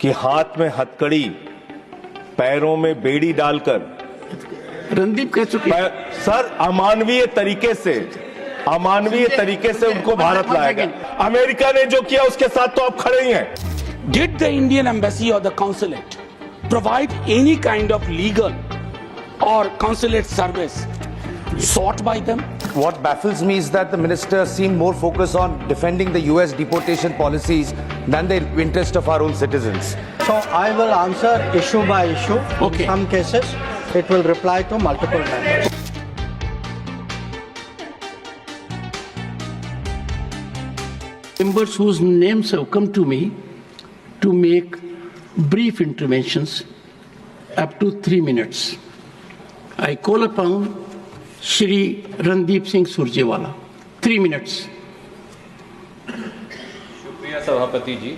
कि हाथ में हथकड़ी, पैरों में बेड़ी डालकर रणदीप कह चुके सर अमानवीय तरीके से उनको भारत लाया गया। अमेरिका ने जो किया उसके साथ तो आप खड़े ही हैं। Did the Indian embassy or the consulate provide any kind of legal or consulate service sought by them? What baffles me is that the minister seemed more focused on defending the US deportation policies than the interest of our own citizens. So I will answer issue by issue. Okay. In some cases, it will reply to multiple members. members whose names have come to me to make brief interventions up to 3 minutes. I call upon Shri Randeep Singh Surjewala. 3 minutes. शुक्रिया सभापति जी।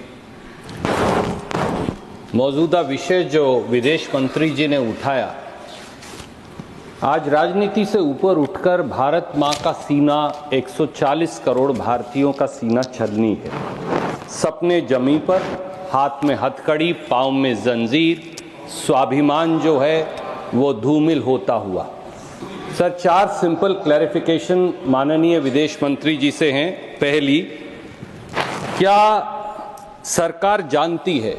मौजूदा विषय जो विदेश मंत्री जी ने उठाया, आज राजनीति से ऊपर उठकर भारत माँ का सीना 140 करोड़ भारतीयों का सीना छलनी है। सपने जमी पर, हाथ में हथकड़ी, पाँव में जंजीर, स्वाभिमान जो है वो धूमिल होता हुआ। सर 4 सिंपल क्लैरिफिकेशन माननीय विदेश मंत्री जी से हैं। पहली, क्या सरकार जानती है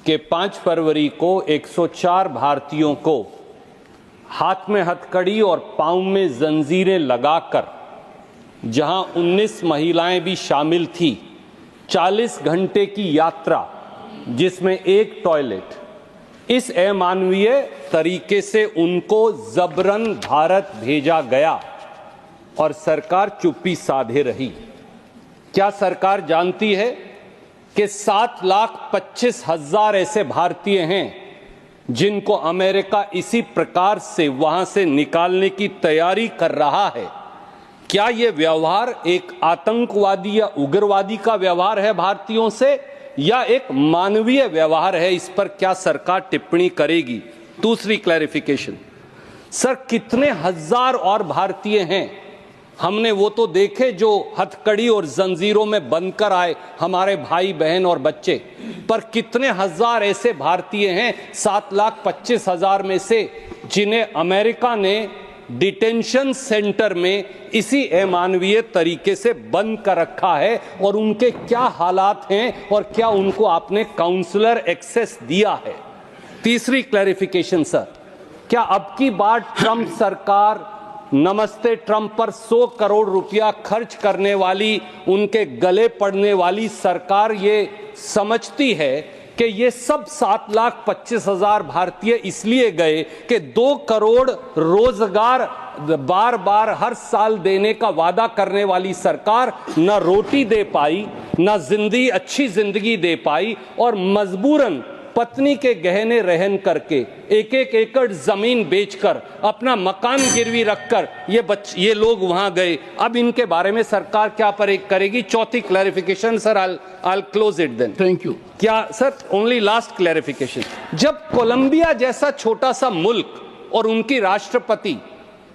कि 5 फरवरी को 104 भारतीयों को हाथ में हथकड़ी और पाँव में जंजीरें लगाकर, जहां 19 महिलाएं भी शामिल थी, 40 घंटे की यात्रा जिसमें एक टॉयलेट, इस अमानवीय तरीके से उनको जबरन भारत भेजा गया और सरकार चुप्पी साधे रही? क्या सरकार जानती है कि 7,25,000 ऐसे भारतीय हैं जिनको अमेरिका इसी प्रकार से वहां से निकालने की तैयारी कर रहा है? क्या यह व्यवहार एक आतंकवादी या उग्रवादी का व्यवहार है भारतीयों से, या एक मानवीय व्यवहार है? इस पर क्या सरकार टिप्पणी करेगी? दूसरी क्लैरिफिकेशन, सर कितने हजार और भारतीय हैं? हमने वो तो देखे जो हथकड़ी और जंजीरों में बंधकर आए, हमारे भाई बहन और बच्चे, पर कितने हजार ऐसे भारतीय हैं 7,25,000 में से जिन्हें अमेरिका ने डिटेंशन सेंटर में इसी अमानवीय तरीके से बंद कर रखा है, और उनके क्या हालात हैं और क्या उनको आपने काउंसलर एक्सेस दिया है? तीसरी क्लैरिफिकेशन सर, क्या अब की बार ट्रंप सरकार नमस्ते ट्रंप पर 100 करोड़ रुपया खर्च करने वाली, उनके गले पड़ने वाली सरकार ये समझती है कि ये सब 7,25,000 भारतीय इसलिए गए कि 2 करोड़ रोजगार बार बार हर साल देने का वादा करने वाली सरकार न रोटी दे पाई, न अच्छी जिंदगी दे पाई, और मजबूरन पत्नी के गहने रहन करके एक एकड़ जमीन बेचकर अपना मकान गिरवी रखकर ये लोग वहां गए? अब इनके बारे में सरकार क्या करेगी? चौथी clarification sir, I'll close it then. Thank you. क्या सर, ओनली लास्ट क्लैरिफिकेशन, जब कोलंबिया जैसा छोटा सा मुल्क और उनकी राष्ट्रपति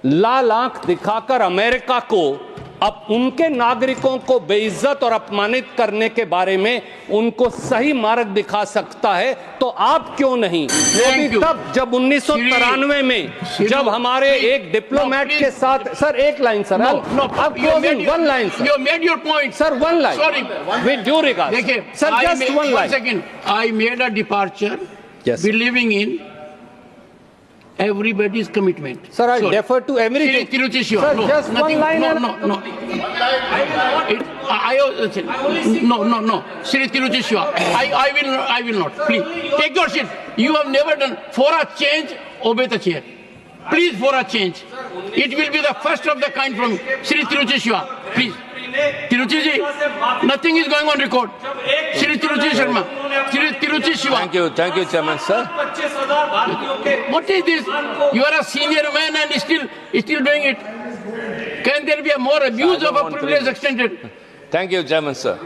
लाल आंख दिखाकर अमेरिका को अब उनके नागरिकों को बेइज्जत और अपमानित करने के बारे में उनको सही मार्ग दिखा सकता है, तो आप क्यों नहीं? तब जब 1993 में जब हमारे एक डिप्लोमेट के साथ, सर एक line sir, one line sir, You made your point. Sir one line, Sorry. With due regard sir, just one line. I made a departure, Yes. believing in everybody's commitment. Sir, I defer to everything. Tiruchi Shiva. Sir, No, just nothing, one line. No. No. Shri Tiruchi Shiva. I will not. Please take your seat. You have never done. For a change, obey the chair. Please, for a change. It will be the first of the kind from Shri Tiruchi Shiva. Please. Tiruchi ji, nothing is going on record. Shri Tiruchi Sharma. Shri Tiruchi Shiva. Thank you, Chairman sir. What is this? You are a senior man and still doing it. Can there be a more abuse of a privilege extended? Thank you, Chairman, sir.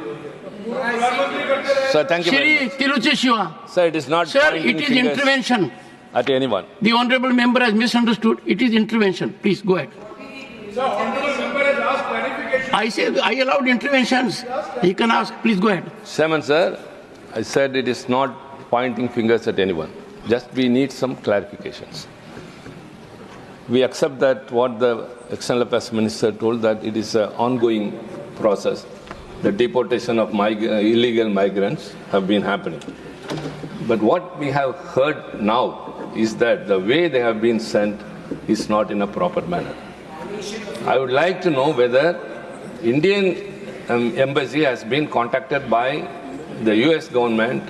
Sir, thank you very Shri much. Tiruchi Shiva. Sir, it is not Sir, pointing it is fingers intervention. at anyone. The honorable member has misunderstood. It is intervention. Please go ahead. I said I allowed interventions. He can ask. Please go ahead. Chairman, sir, I said it is not pointing fingers at anyone. Just we need some clarifications. We accept that what the External Affairs Minister told, that it is an ongoing process. The deportation of illegal migrants have been happening. But what we have heard now is that the way they have been sent is not in a proper manner. I would like to know whether Indian embassy has been contacted by the US government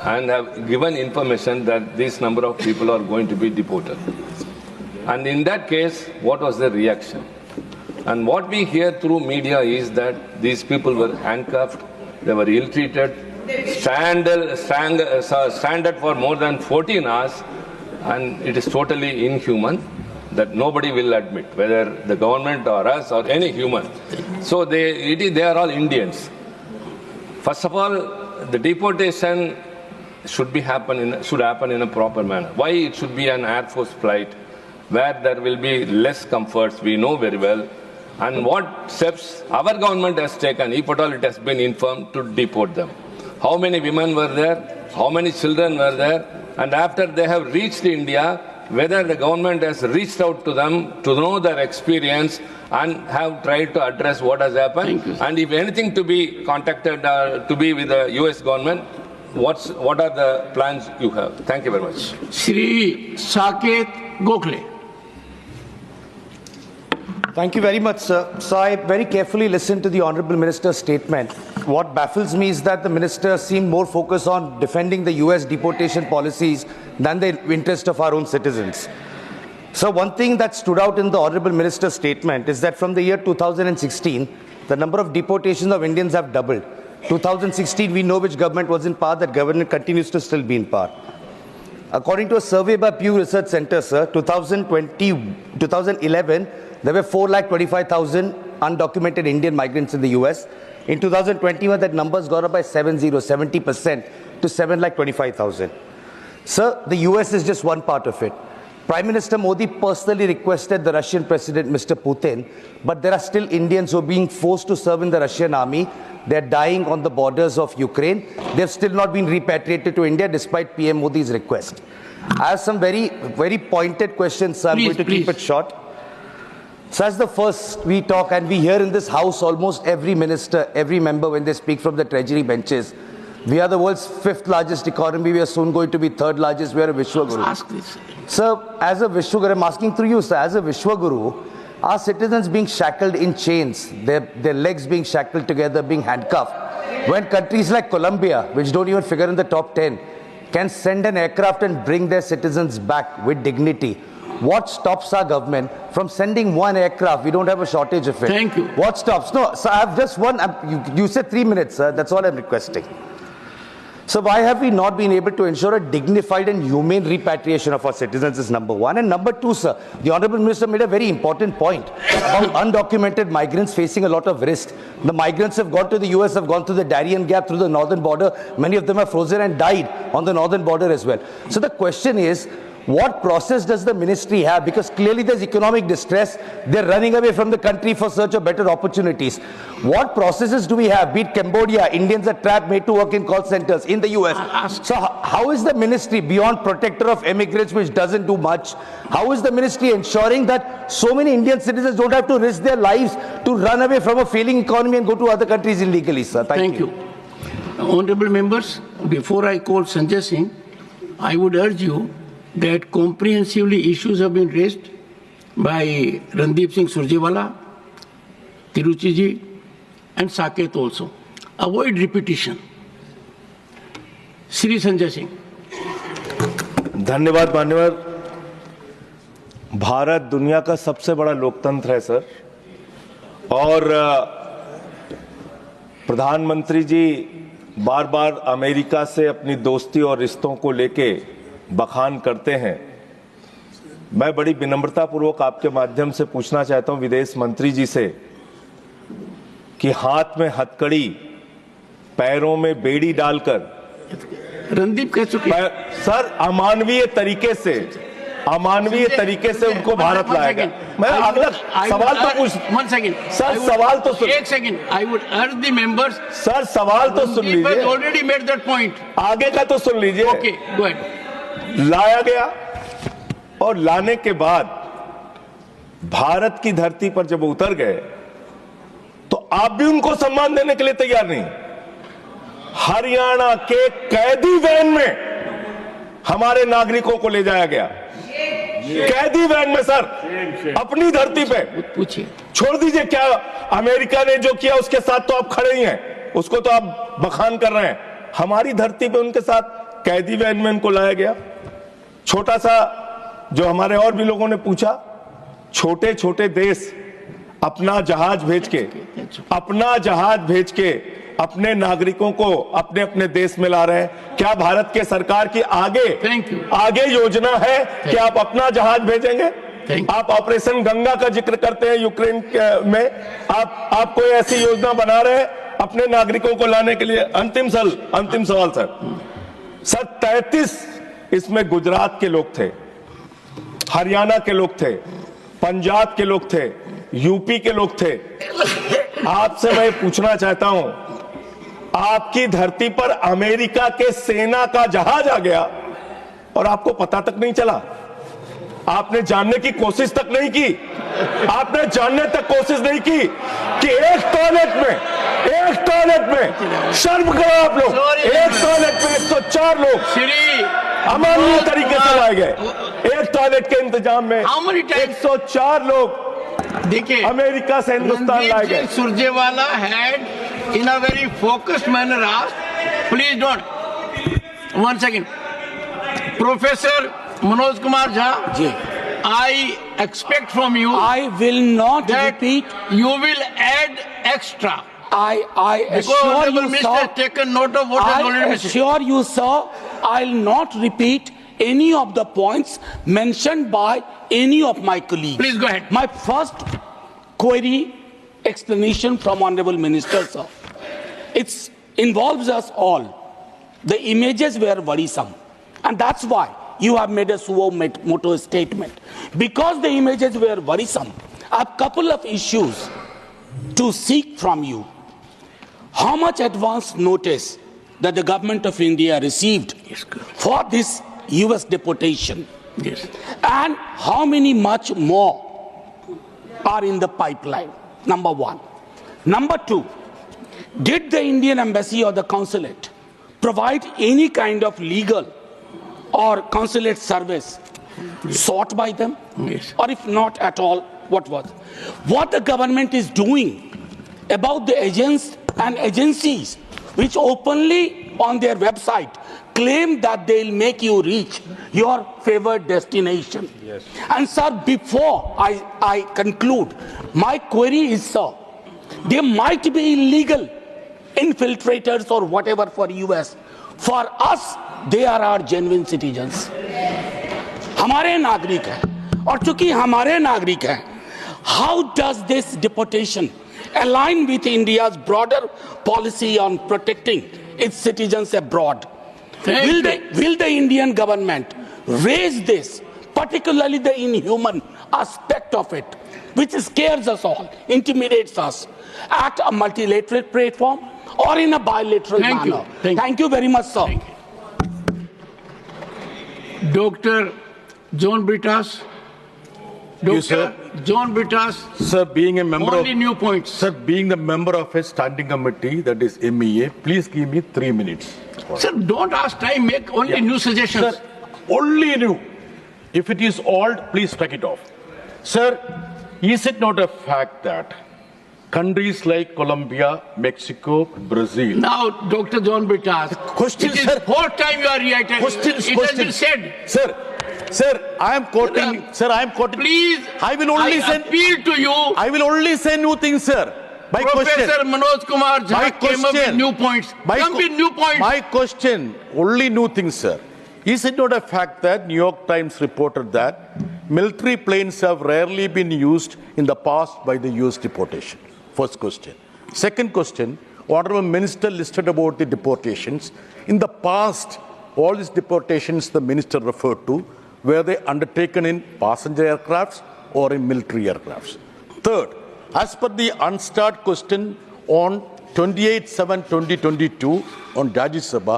and have given information that this number of people are going to be deported. And in that case, what was the reaction? And what we hear through media is that these people were handcuffed, they were ill-treated, stranded for more than 14 hours, and it is totally inhuman that nobody will admit, whether the government or us or any human. So they are all Indians. First of all, the deportation should happen in a proper manner. Why it should be an Air Force flight where there will be less comforts, we know very well. And what steps our government has taken, if at all it has been informed, to deport them. How many women were there? How many children were there? And after they have reached India, whether the government has reached out to them to know their experience and have tried to address what has happened. And if anything to be contacted to be with the US government, what are the plans you have? Thank you very much. Shri Saket Gokhale. Thank you very much, sir. So I very carefully listened to the Honorable Minister's statement. What baffles me is that the Minister seemed more focused on defending the US deportation policies than the interest of our own citizens. So one thing that stood out in the Honorable Minister's statement is that from the year 2016, the number of deportations of Indians have doubled. 2016, we know which government was in power, that government continues to still be in power. According to a survey by Pew Research Center, sir, 2011, there were 425,000 undocumented Indian migrants in the US. In 2021, that number's gone up by 70% to 725,000. Sir, the US is just one part of it. Prime Minister Modi personally requested the Russian President, Mr. Putin, but there are still Indians who are being forced to serve in the Russian army. They're dying on the borders of Ukraine. They've still not been repatriated to India despite PM Modi's request. I have some very, very pointed questions, so I'm going to keep it short. So as the first, we talk and we hear in this house almost every minister, every member when they speak from the treasury benches. We are the world's 5th largest economy. We are soon going to be 3rd largest. We are a Vishwaguru. Ask this. Sir, as a Vishwaguru, I'm asking through you, sir, as a Vishwaguru, our citizens being shackled in chains, their legs being shackled together, being handcuffed, when countries like Colombia, which don't even figure in the top 10, can send an aircraft and bring their citizens back with dignity, what stops our government from sending one aircraft? We don't have a shortage of it. Thank you. What stops? No, sir, I have just one. You said 3 minutes, sir. That's all I'm requesting. So why have we not been able to ensure a dignified and humane repatriation of our citizens is number one. And number two, sir, the Honorable Minister made a very important point about undocumented migrants facing a lot of risk. The migrants have gone to the US, have gone through the Darien Gap, through the northern border. Many of them are frozen and died on the northern border as well. So the question is, what process does the ministry have? Because clearly there's economic distress. They're running away from the country for search of better opportunities. What processes do we have? Be it Cambodia, Indians are trapped, made to work in call centers, in the US. So how is the ministry, beyond protector of immigrants, which doesn't do much, how is the ministry ensuring that so many Indian citizens don't have to risk their lives to run away from a failing economy and go to other countries illegally, sir? Thank you. Honorable members, before I call Sanjay Singh, I would urge you that comprehensively issues have been raised by Randeep Singh Surjewala, Tiruchi ji, and Saket also. Avoid repetition. Shri Sanjay Singh. धन्यवाद मान्यवर। भारत दुनिया का सबसे बड़ा लोकतंत्र है sir, और प्रधानमंत्री जी बार बार अमेरिका से अपनी दोस्ती और रिश्तों को लेके बखान करते हैं। मैं बड़ी विनम्रता पूर्वक आपके माध्यम से पूछना चाहता हूं विदेश मंत्री जी से कि हाथ में हथकड़ी, पैरों में बेड़ी डालकर रणदीप कह चुके सर अमानवीय तरीके से अमानवीय तरीके से उनको भारत लाया गया। मैं अगला सवाल तो पूछ, वन सेकंड सर सवाल तो सुन, एक सेकंड, आई वुड अर्ज द मेंबर्स, सर सवाल तो सुन लीजिए, ऑलरेडी मेड दैट पॉइंट, आगे का तो सुन लीजिए। Okay go ahead. लाया गया और लाने के बाद भारत की धरती पर जब उतर गए तो आप भी उनको सम्मान देने के लिए तैयार नहीं। हरियाणा के कैदी वैन में हमारे नागरिकों को ले जाया गया, कैदी वैन में सर, अपनी धरती पे। पूछिए, छोड़ दीजिए, क्या अमेरिका ने जो किया उसके साथ तो आप खड़े ही हैं, उसको तो आप बखान कर रहे हैं। हमारी धरती पे उनके साथ कैदी वैन में उनको लाया गया। छोटा सा, जो हमारे और भी लोगों ने पूछा, छोटे छोटे देश अपना जहाज भेज के अपने नागरिकों को अपने अपने देश में ला रहे हैं। क्या भारत के सरकार की आगे योजना है कि आप अपना जहाज भेजेंगे? आप ऑपरेशन गंगा का जिक्र करते हैं यूक्रेन में, आप कोई ऐसी योजना बना रहे हैं अपने नागरिकों को लाने के लिए? अंतिम सवाल सर 33 इसमें गुजरात के लोग थे, हरियाणा के लोग थे, पंजाब के लोग थे, यूपी के लोग थे। आपसे मैं पूछना चाहता हूं, आपकी धरती पर अमेरिका के सेना का जहाज आ गया और आपको पता तक नहीं चला? आपने जानने की कोशिश तक नहीं की? आपने जानने तक कोशिश नहीं की कि एक टॉयलेट में शर्म करो आप लोग, एक टॉयलेट में 104 लोग अमानवीय तरीके से लाए गए। एक टॉयलेट के इंतजाम में 104 लोग देखिए अमेरिका से हिंदुस्तान लाए गए। Surjewala had in a very focused manner asked, please don't, one second, Professor Manoj Kumar Jha, I expect from you, I will not that repeat. You will add extra. I Because assure Honorable you, Minister sir. has taken note of what has already I been said. assure you, sir, I'll not repeat any of the points mentioned by any of my colleagues. Please go ahead. My first query, explanation from Honorable Minister, sir. It involves us all. The images were worrisome. And that's why you have made a suo moto statement. Because the images were worrisome, I have a couple of issues to seek from you. How much advance notice that the government of India received for this US deportation? Yes. And how many much more are in the pipeline? Number one. Number two, did the Indian embassy or the consulate provide any kind of legal or consulate service sought by them? Yes. Or if not at all, what was? What the government is doing about the agents and agencies which openly on their website claim that they'll make you reach your favored destination. Yes. And sir, before I conclude, my query is, sir, there might be illegal infiltrators or whatever for US. For us, they are our genuine citizens. हमारे नागरिक हैं, और चूंकि हमारे नागरिक हैं, how does this deportation align with India's broader policy on protecting its citizens abroad? Will the Indian government raise this, particularly the inhuman aspect of it, which scares us all, intimidates us, at a multilateral platform or in a bilateral manner? Thank you very much, sir. Dr. John Brittas. Sir. John Brittas. Sir, being a member Only of new points. Sir, being the member of a standing committee, that is MEA, please give me 3 minutes. Sir, don't ask time, make only new suggestions. Sir, only new. If it is old, please take it off. Sir, is it not a fact that countries like Colombia, Mexico, Brazil... Now, Dr. John Brittas, Question, it is sir. fourth time you are reiterating. It has been said. Sir, I am quoting... Please, I will only appeal to you. I will only say new things, sir. My Professor Manoj Kumar Jha came up with new points. Come with new points. My question, only new things, sir. Is it not a fact that New York Times reported that military planes have rarely been used in the past by the US deportation? First question. Second question, Honorable Minister listed about the deportations. In the past, all these deportations the minister referred to were they undertaken in passenger aircrafts or in military aircrafts? Third, as per the unstarred question on 28/7/2022 on Rajya Sabha,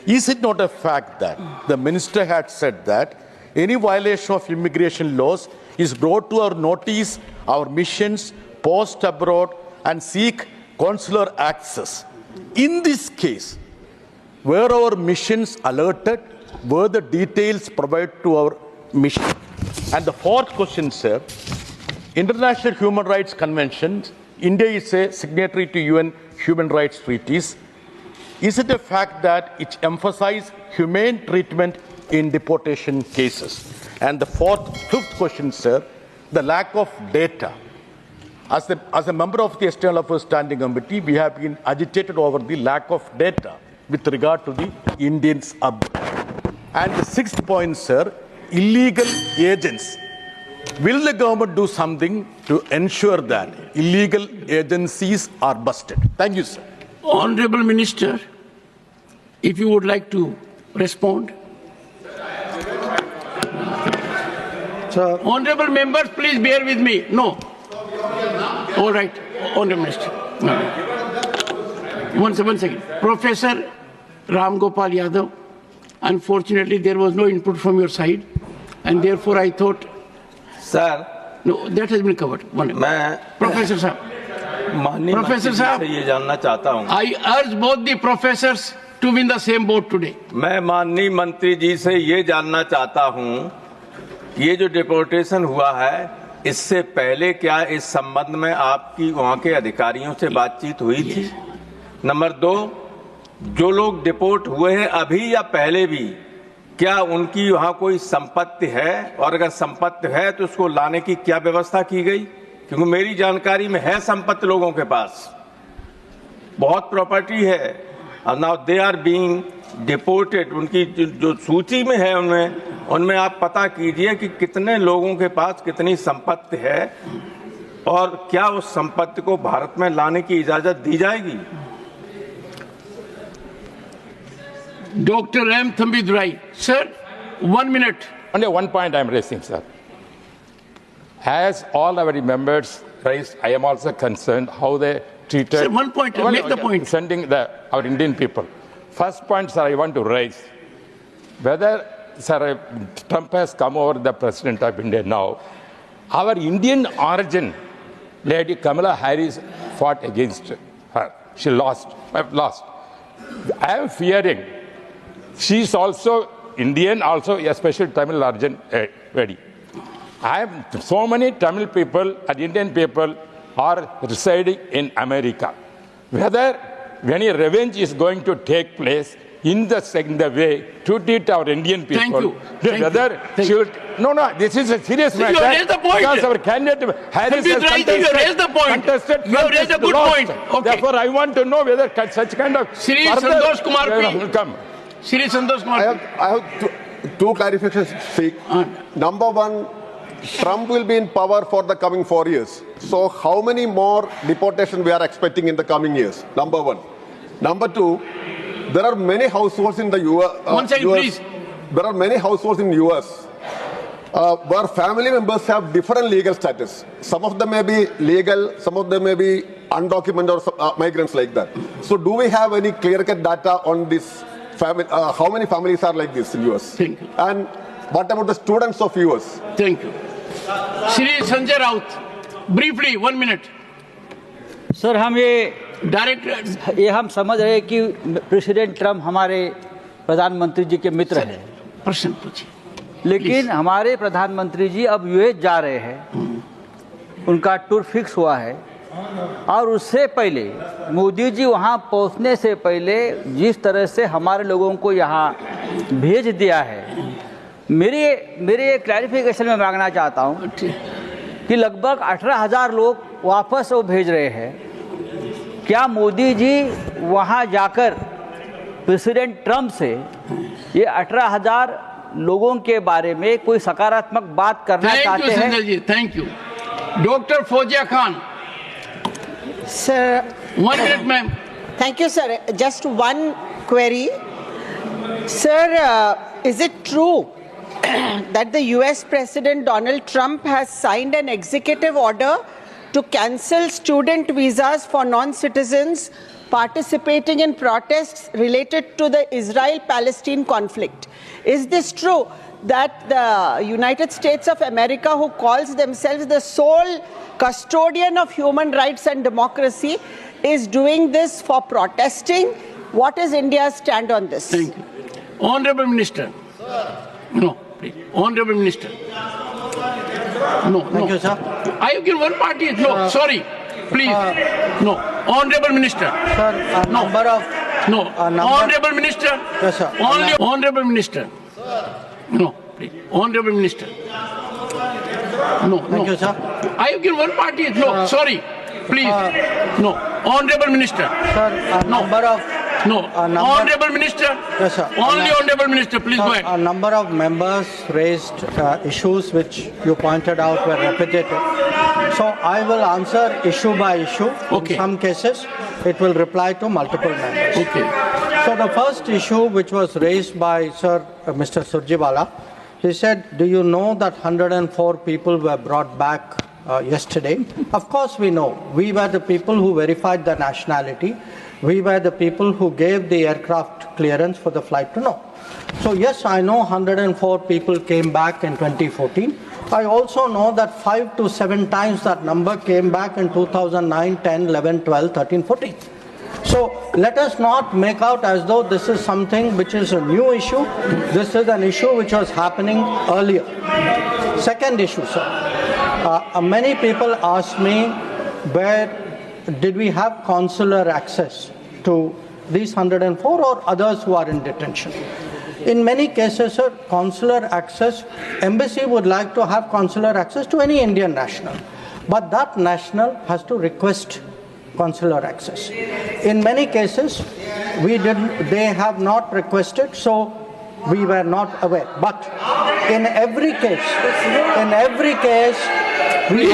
is it not a fact that the minister had said that any violation of immigration laws is brought to our notice, our missions, post abroad, and seek consular access? In this case, were our missions alerted? Were the details provided to our mission? And the fourth question, sir, International Human Rights Convention, India is a signatory to UN human rights treaties. Is it a fact that it emphasizes humane treatment in deportation cases? And the fifth question, sir, the lack of data. As a member of the External Affairs Standing Committee, we have been agitated over the lack of data with regard to the Indians abroad. And the sixth point, sir, illegal agents. Will the government do something to ensure that illegal agencies are busted? Thank you, sir. Honorable Minister, if you would like to respond. Sir, Honorable members, please bear with me. No. All right, Honorable Minister. No. One second. Professor Ram Gopal Yadav, unfortunately there was no input from your side, and therefore I thought. Sir, no, that has been covered. Professor Sahab. Professor Sahab, ये जानना चाहता हूँ। I urge both the professors to be in the same boat today. मैं माननीय मंत्री जी से ये जानना चाहता हूँ, ये जो डिपोर्टेशन हुआ है, इससे पहले क्या इस संबंध में आपकी वहाँ के अधिकारियों से बातचीत हुई थी? नंबर 2, जो लोग डिपोर्ट हुए हैं अभी या पहले भी, क्या उनकी वहाँ कोई संपत्ति है? और अगर संपत्ति है तो उसको लाने की क्या व्यवस्था की गई? क्योंकि मेरी जानकारी में है संपत्ति लोगों के पास, बहुत प्रॉपर्टी है, और now they are being deported. उनकी जो सूची में है उनमें आप पता कीजिए कि कितने लोगों के पास कितनी संपत्ति है और क्या उस संपत्ति को भारत में लाने की इजाजत दी जाएगी? Dr. M. Thambidurai. Sir, 1 minute. Only one point I am raising, sir. As all our members raised, I am also concerned how they treated. Sir, one point. Make the point. Sending our Indian people. First point, sir, I want to raise whether, sir, Trump has come over the president of India now. Our Indian origin, Lady Kamala Harris, fought against her. She lost. I am fearing. She is also Indian, also a special Tamil origin lady. So many Tamil people and Indian people are residing in America. Whether any revenge is going to take place in the way to treat our Indian people. Thank you. No, this is a serious matter. You have raised the point. Because our candidate Harris has raised the point. You have raised a good point. Okay. Therefore, I want to know whether such kind of Shri Santosh Kumar will come. Shri Santosh Kumar. I have two clarifications. Number one, Trump will be in power for the coming 4 years. So how many more deportations we are expecting in the coming years? Number one. Number two, there are many households in the US. One second, please. There are many households in the US where family members have different legal status. Some of them may be legal, some of them may be undocumented or migrants like that. So do we have any clear-cut data on this? How many families are like this in US? Thank you. And what about the students of US? Thank you. Shri Sanjay Raut, briefly, 1 minute. Sir हम समझ रहे हैं कि president Trump हमारे प्रधानमंत्री जी के मित्र हैं। प्रश्न पूछिए। लेकिन हमारे प्रधानमंत्री जी अब यूएस जा रहे हैं, उनका टूर फिक्स हुआ है, और उससे पहले मोदी जी वहां पहुंचने से पहले जिस तरह से हमारे लोगों को यहां भेज दिया है, मेरे क्लैरिफिकेशन में मांगना चाहता हूं कि लगभग 18,000 लोग वापस वो भेज रहे हैं। क्या मोदी जी वहां जाकर प्रेसिडेंट ट्रम्प से ये 18,000 लोगों के बारे में कोई सकारात्मक बात करना चाहते हैं? Sanjay ji, thank you. Doctor Fauzia Khan. Sir, 1 minute, ma'am. thank you, sir. Just one query. Sir, is it true that the US President Donald Trump has signed an executive order to cancel student visas for non-citizens participating in protests related to the Israel-Palestine conflict. Is this true that the United States of America, who calls themselves the sole custodian of human rights and democracy, is doing this for protesting? What is India's stand on this? Thank you. Honorable Minister. No, please. Honorable Minister. No, Thank you, sir. I have given one party. No, sorry. Please. No. Honorable Minister. Sir, no. number of... No. Honorable Minister. Yes, sir. Only Honorable Minister. No, please. Honorable Minister. No, Thank you, sir. I have given one party. No, sorry. Please. No. Honorable Minister. Sir, number of... No. Honorable Minister. Yes, sir. Only Honorable Minister. Please go ahead. A number of members raised issues which you pointed out were repetitive. So I will answer issue by issue. Okay. In some cases, it will reply to multiple members. Okay. So the first issue which was raised by Mr. Surjewala, he said, do you know that 104 people were brought back yesterday? Of course we know. We were the people who verified the nationality. We were the people who gave the aircraft clearance for the flight to know. So yes, I know 104 people came back in 2014. I also know that 5 to 7 times that number came back in 2009, 10, 11, 12, 13, 14. So let us not make out as though this is something which is a new issue. This is an issue which was happening earlier. Second issue, sir. Many people ask me, where did we have consular access to these 104 or others who are in detention? In many cases, sir, consular access, embassy would like to have consular access to any Indian national. But that national has to request consular access. In many cases, they have not requested, so we were not aware. But in every case, we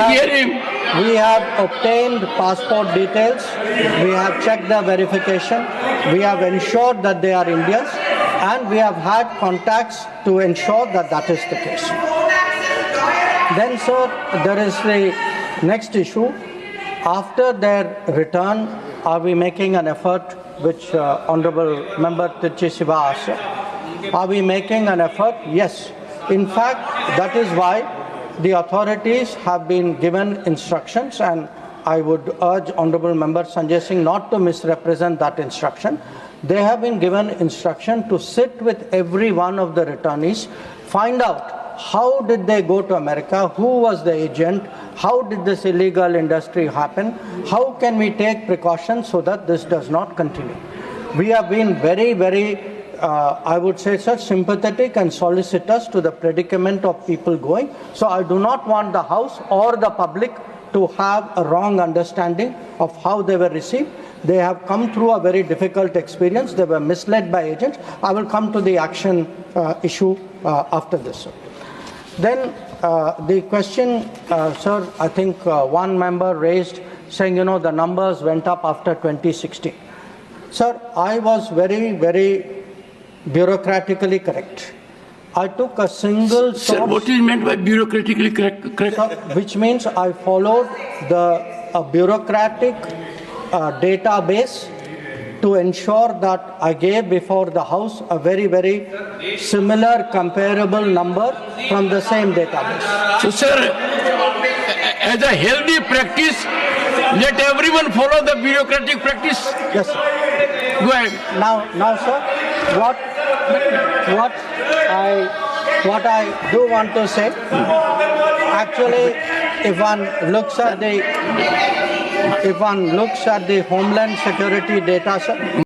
have obtained passport details, we have checked their verification, we have ensured that they are Indians, and we have had contacts to ensure that that is the case. Then, sir, there is the next issue. After their return, are we making an effort, which Honorable Member Tirchi Siva asked? Are we making an effort? Yes. In fact, that is why the authorities have been given instructions, and I would urge Honorable Member Sanjay Singh not to misrepresent that instruction. They have been given instruction to sit with every one of the returnees, find out how did they go to America, who was the agent, how did this illegal industry happen, how can we take precautions so that this does not continue. We have been very, very I would say, sir, sympathetic and solicitous to the predicament of people going. So I do not want the House or the public to have a wrong understanding of how they were received. They have come through a very difficult experience. They were misled by agents. I will come to the action issue after this, sir. Then the question, sir, I think one member raised saying, the numbers went up after 2016. Sir, I was very, very bureaucratically correct. I took a single source. Sir, what is meant by bureaucratically correct? Sir, which means I followed a bureaucratic database to ensure that I gave before the House a very, very similar, comparable number from the same database. So, sir, as a healthy practice, let everyone follow the bureaucratic practice. Yes, sir. Go ahead. Now, sir, what I do want to say, actually, if one looks at the Homeland Security data, sir,